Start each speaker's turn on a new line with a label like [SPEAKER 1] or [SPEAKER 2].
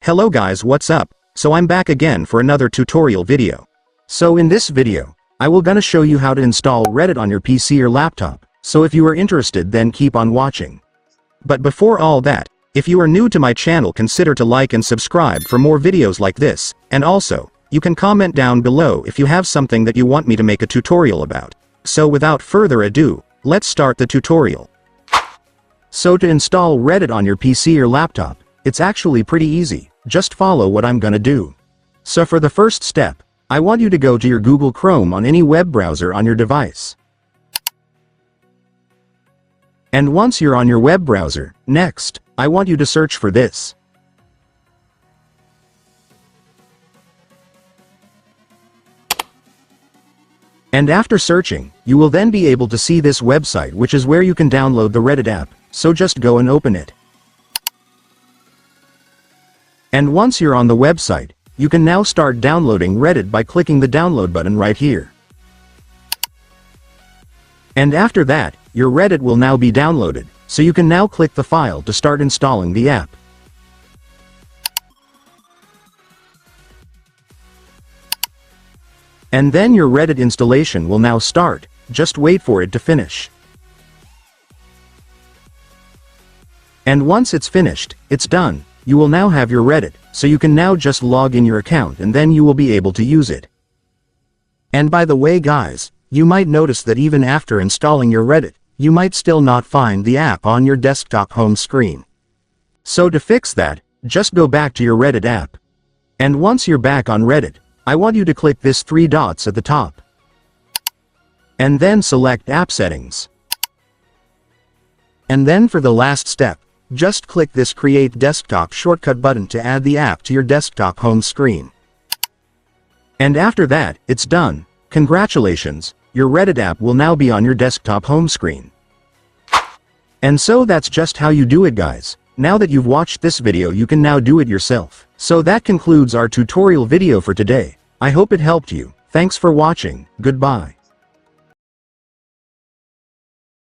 [SPEAKER 1] Hello guys, what's up? So I'm back again for another tutorial video. So in this video, I will gonna show you how to install Reddit on your PC or laptop, so if you are interested then keep on watching. But before all that, if you are new to my channel consider to like and subscribe for more videos like this, and also, you can comment down below if you have something that you want me to make a tutorial about. So without further ado, let's start the tutorial. So to install Reddit on your PC or laptop, it's actually pretty easy, just follow what I'm gonna do. So for the first step, I want you to go to your Google Chrome on any web browser on your device. And once you're on your web browser, next, I want you to search for this. And after searching, you will then be able to see this website, which is where you can download the Reddit app, so just go and open it. And once you're on the website, you can now start downloading Reddit by clicking the download button right here. And after that, your Reddit will now be downloaded, so you can now click the file to start installing the app. And then your Reddit installation will now start, just wait for it to finish. And once it's finished, it's done. You will now have your Reddit, so you can now just log in your account and then you will be able to use it. And by the way guys, you might notice that even after installing your Reddit, you might still not find the app on your desktop home screen. So to fix that, just go back to your Reddit app. And once you're back on Reddit, I want you to click this 3 dots at the top. And then select App Settings. And then for the last step, just click this Create Desktop shortcut button to add the app to your desktop home screen. And after that, it's done. Congratulations, your Reddit app will now be on your desktop home screen. And so that's just how you do it guys. Now that you've watched this video you can now do it yourself. So that concludes our tutorial video for today. I hope it helped you. Thanks for watching, goodbye.